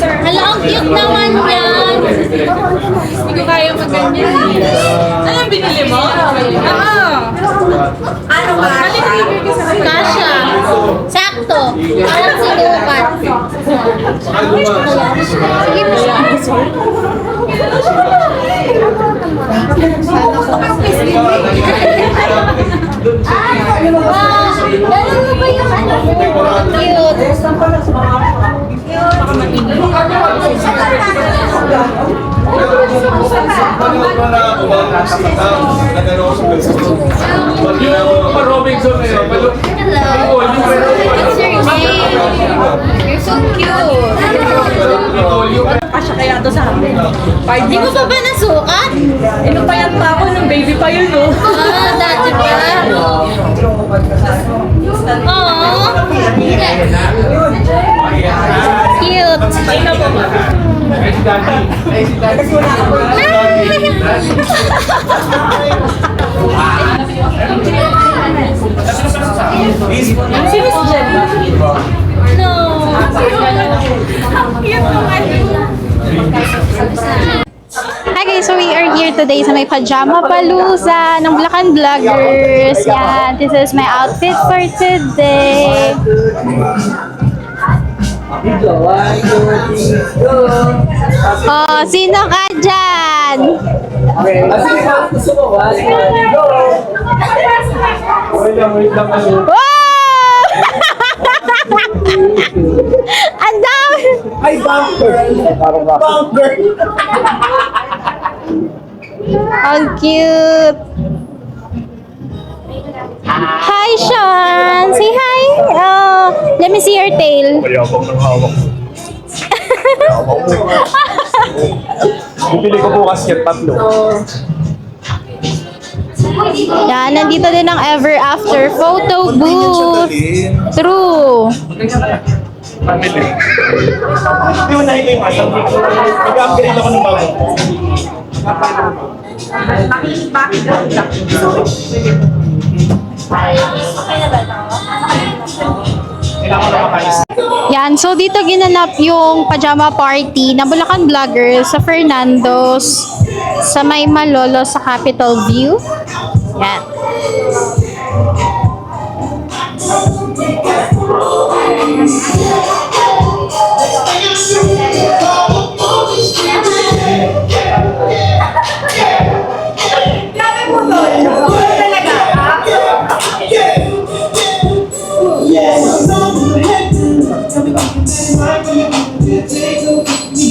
Hala, ang cute naman yan. Hindi ko kaya mag-ganyan. Ano binili mo? Ano ba? Kasha. Sakto. Parang sinukat. Sige po siya. Lalo mo ba yung ano? Cute. Hello. What's your name? You're so cute. Kasya kaya to sa amin. Di mo pa ba nasukat? Payat pa ako nung baby pa yun, no? Ah, dati pa. Aww. Cute. Si Miss Jen. No. Hi guys, so we are here today sa may pajama palooza ng Bulacan Vloggers. Yan, this is my outfit for today. Oh, sino ka dyan? Wow! Ang dami! Ay, bunker! Bunker! Ang cute! Hi, Sean! Say hi! Oh, let me see your tail. Mayabang ng hawak mo. Bibili ko bukas yan, tatlo. Yan, nandito din ang Ever After photo booth. True. Pamili. Hindi mo nakita yung asal. Mag-upgrade ako ng bago. Yan, so dito ginanap yung pajama party ng Bulacan Vloggers sa Fernando's sa may Malolo sa Capitol View. Yan.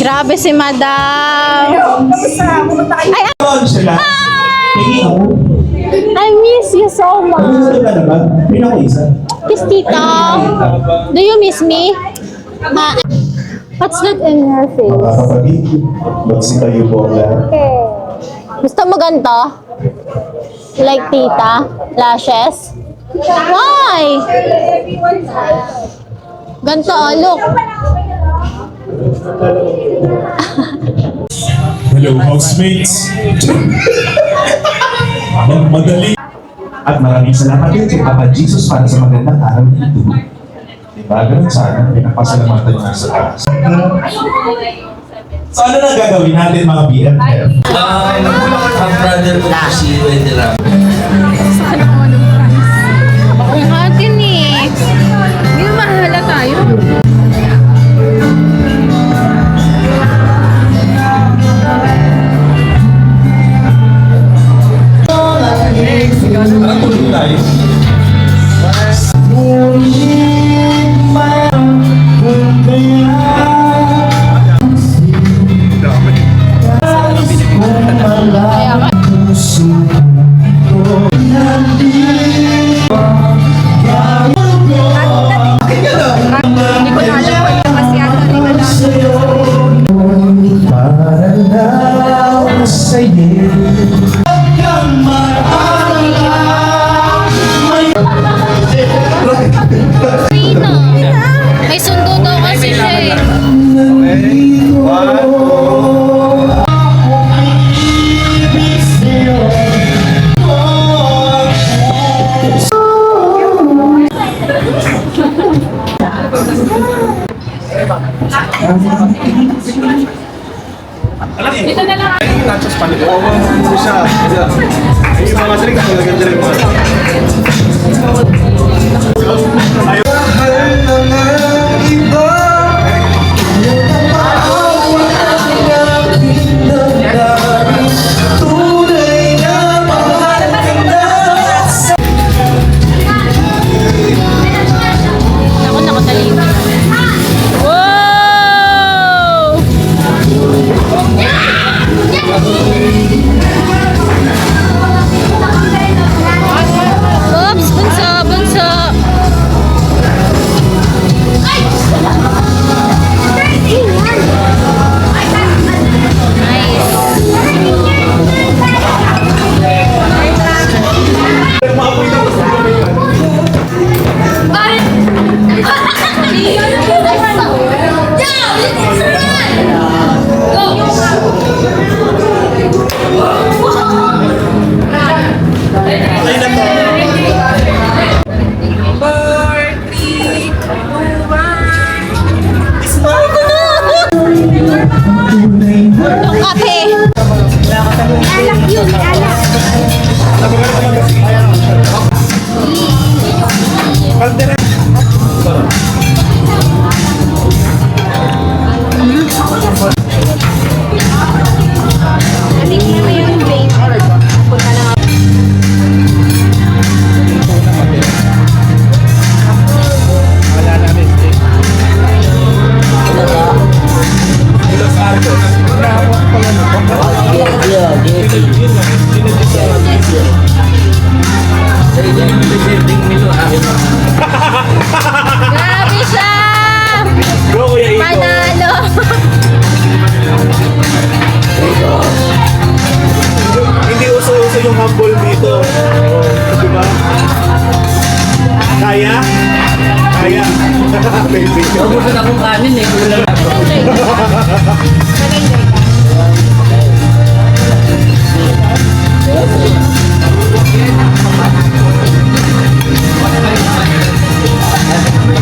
Grabe si Madam. Ay, Sila. I miss you so much. Kiss Tita. Do you miss me? What's that in your face? Kapatid, magsita yung bola. Gusto mo ganito? Like Tita? Lashes? Why? Ganito, oh, look. Hello, housemates. Madali. At maraming salamat din kay Papa Jesus para sa magandang araw nito. Diba? Ganun sana, pinapasalamatan niyo sa taas. So ano na gagawin natin mga BFF? Ang brother ko po si Wendy Ram. Ang atin eh. Hindi mahala tayo. May sundo daw kasi siya eh. Ako nakatalim. Wow! Oops, bunso, bunso. Yung kape. Alak yun, alak. Natingin mo yung vein. Punta na nga. Grabe siya! Panalo! Hindi uso-uso yung humble dito. Di ba? Kaya? Kaya. Baby. Ubusan akong kanin eh. Kulang ako.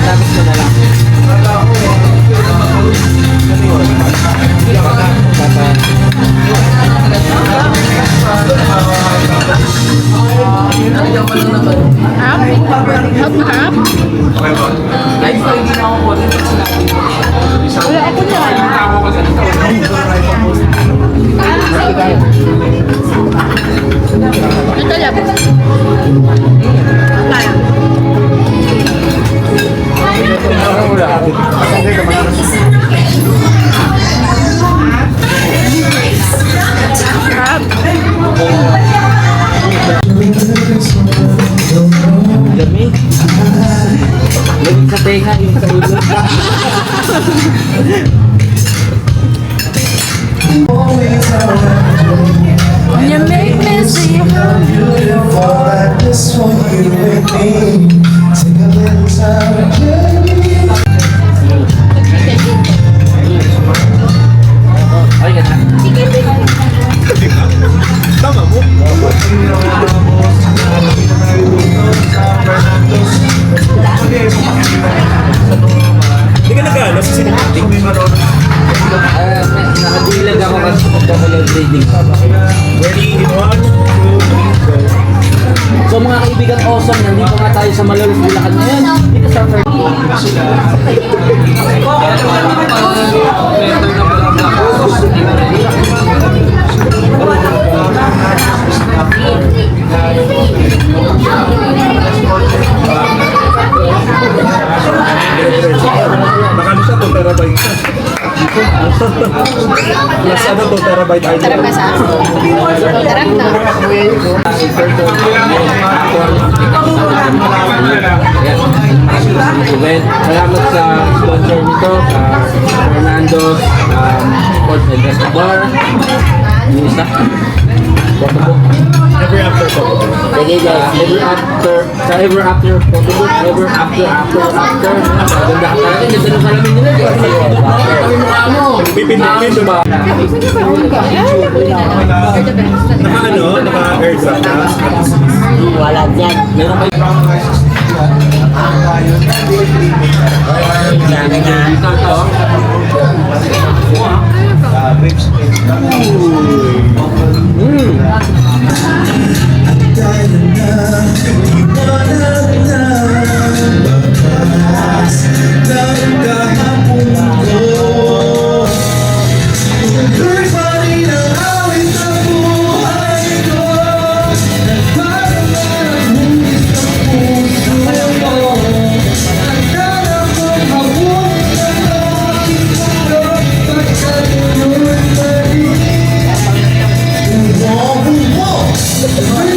Tapos ko na lang. Harap? Harap? Wala ako dyan. Ito lang. Dami. Lagi sa tenga yung sa ulo. You make me see how Beautiful like this for you and me. Take a little time to journey. Ay, ganda. Tama mo. Hindi ka nag-ano sa cinematic? Nakabilag ako kasi nagkakulog trading. Ready in 1, 2, 3, go. So mga kaibigan awesome, nandito nga tayo sa Malolos, Bulacan ngayon. Dito sa Nakano siya, 2 terabyte siya. Plus ano, 2 terabyte item. Tarap ka sa? Tarap na. Salamat sa sponsor nito, Fernando's Sports and Restaurant Bar. Yung isa. Photobook. Ever after photo. Sige guys, ever after, sa ever after photobook, ever after. Ganda ka talaga, ganda ng salamin nila. Kami mukha mo. Pipindutin ba? Naka-airdrop na? Wala dyan. Meron kayo. Dito to. Whoa, whoa, whoa.